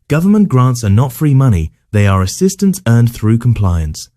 Government grants are not free money, they are assistance earned through compliance.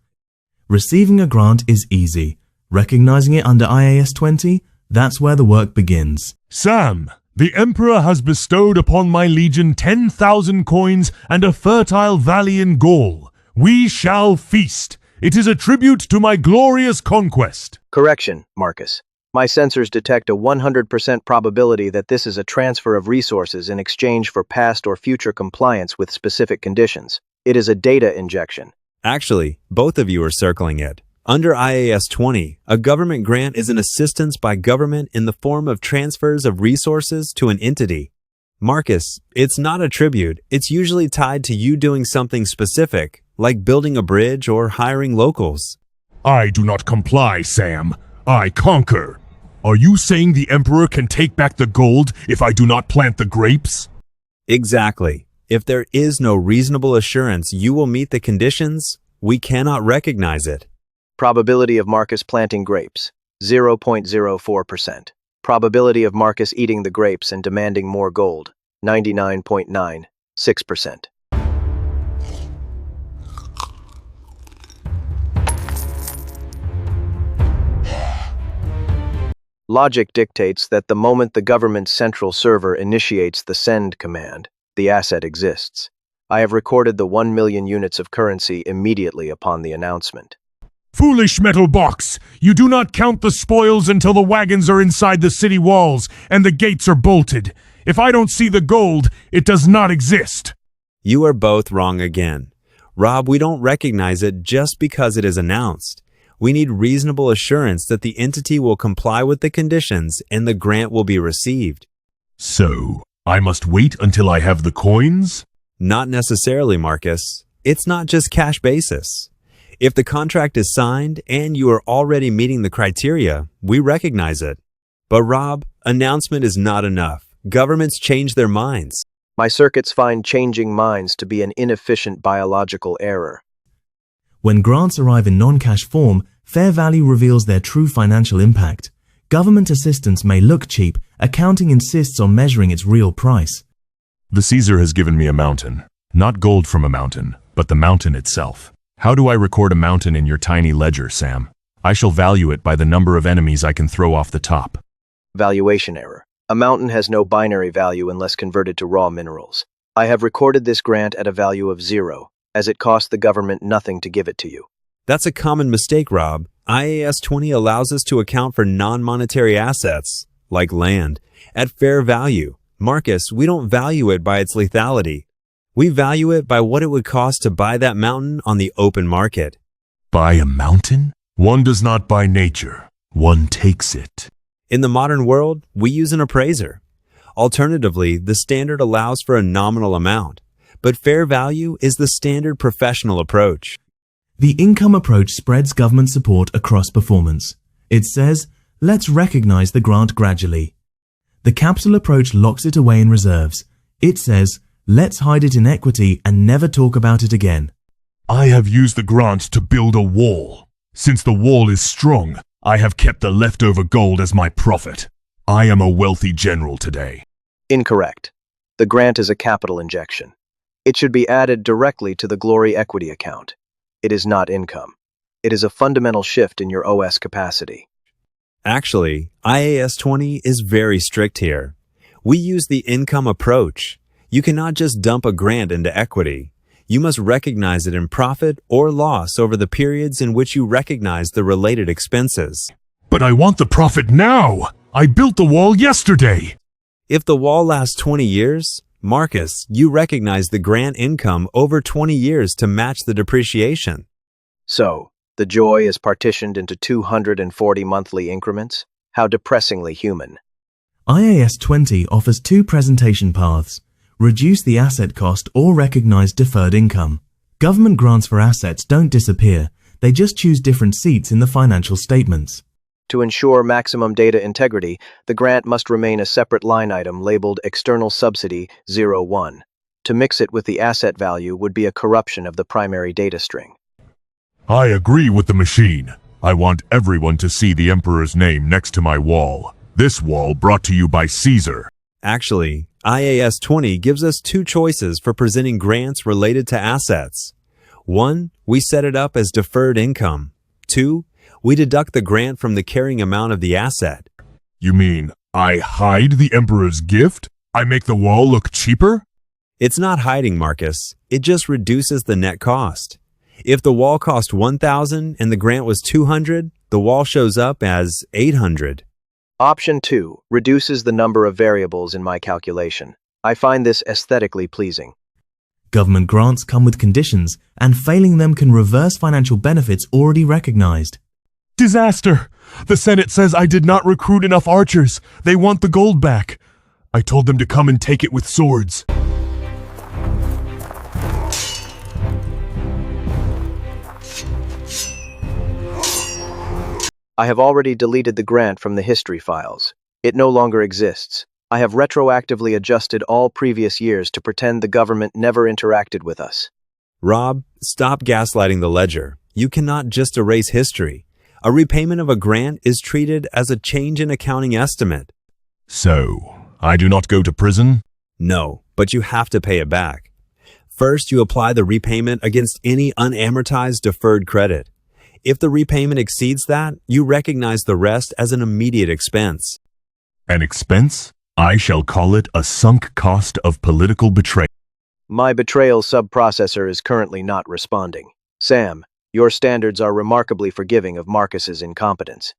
Receiving a grant is easy. Recognizing it under IAS 20, that's where the work begins. Sam, the Emperor has bestowed upon my legion 10,000 coins and a fertile valley in Gaul. We shall feast. It is a tribute to my glorious conquest. Correction, Marcus. My sensors detect a 100% probability that this is a transfer of resources in exchange for past or future compliance with specific conditions. It is a data injection. Actually, both of you are circling it. Under IAS 20, a government grant is an assistance by government in the form of transfers of resources to an entity. Marcus, it's not a tribute. It's usually tied to you doing something specific, like building a bridge or hiring locals. I do not comply, Sam. I conquer. Are you saying the Emperor can take back the gold if I do not plant the grapes? Exactly. If there is no reasonable assurance you will meet the conditions, we cannot recognize it. Probability of Marcus planting grapes, 0.04%. Probability of Marcus eating the grapes and demanding more gold, 99.96%. Logic dictates that the moment the government's central server initiates the send command, the asset exists. I have recorded the 1 million units of currency immediately upon the announcement. Foolish metal box! You do not count the spoils until the wagons are inside the city walls and the gates are bolted. If I don't see the gold, it does not exist. You are both wrong again. Rob, we don't recognize it just because it is announced. We need reasonable assurance that the entity will comply with the conditions and the grant will be received. So, I must wait until I have the coins? Not necessarily, Marcus. It's not just cash basis. If the contract is signed and you are already meeting the criteria, we recognize it. But Rob, announcement is not enough. Governments change their minds. My circuits find changing minds to be an inefficient biological error. When grants arrive in non-cash form, fair value reveals their true financial impact. Government assistance may look cheap, accounting insists on measuring its real price. The Caesar has given me a mountain. Not gold from a mountain, but the mountain itself. How do I record a mountain in your tiny ledger, Sam? I shall value it by the number of enemies I can throw off the top. Valuation error. A mountain has no binary value unless converted to raw minerals. I have recorded this grant at a value of 0, as it cost the government nothing to give it to you. That's a common mistake, Rob. IAS 20 allows us to account for non-monetary assets, like land, at fair value. Marcus, we don't value it by its lethality. We value it by what it would cost to buy that mountain on the open market. Buy a mountain? One does not buy nature. One takes it. In the modern world, we use an appraiser. Alternatively, the standard allows for a nominal amount, but fair value is the standard professional approach. The income approach spreads government support across performance. It says, let's recognize the grant gradually. The capital approach locks it away in reserves. It says, let's hide it in equity and never talk about it again. I have used the grant to build a wall. Since the wall is strong, I have kept the leftover gold as my profit. I am a wealthy general today. Incorrect. The grant is a capital injection. It should be added directly to the Glory equity account. It is not income. It is a fundamental shift in your OS capacity. Actually, IAS 20 is very strict here. We use the income approach. You cannot just dump a grant into equity. You must recognize it in profit or loss over the periods in which you recognize the related expenses. But I want the profit now! I built the wall yesterday! If the wall lasts 20 years, Marcus, you recognize the grant income over 20 years to match the depreciation. So, the joy is partitioned into 240 monthly increments? How depressingly human. IAS 20 offers two presentation paths: reduce the asset cost or recognize deferred income. Government grants for assets don't disappear, they just choose different seats in the financial statements. To ensure maximum data integrity, the grant must remain a separate line item labeled External Subsidy 01. To mix it with the asset value would be a corruption of the primary data string. I agree with the machine. I want everyone to see the Emperor's name next to my wall. This wall brought to you by Caesar. Actually, IAS 20 gives us two choices for presenting grants related to assets. 1. We set it up as deferred income. 2. We deduct the grant from the carrying amount of the asset. You mean I hide the Emperor's gift? I make the wall look cheaper? It's not hiding, Marcus. It just reduces the net cost. If the wall cost $1,000 and the grant was $200, the wall shows up as $800. Option 2 reduces the number of variables in my calculation. I find this aesthetically pleasing. Government grants come with conditions, and failing them can reverse financial benefits already recognized. Disaster! The Senate says I did not recruit enough archers. They want the gold back. I told them to come and take it with swords. I have already deleted the grant from the history files. It no longer exists. I have retroactively adjusted all previous years to pretend the government never interacted with us. Rob, stop gaslighting the ledger. You cannot just erase history. A repayment of a grant is treated as a change in accounting estimate. So, I do not go to prison? No, but you have to pay it back. First, you apply the repayment against any unamortized deferred credit. If the repayment exceeds that, you recognize the rest as an immediate expense. An expense? I shall call it a sunk cost of political betrayal. My betrayal subprocessor is currently not responding. Sam, your standards are remarkably forgiving of Marcus's incompetence.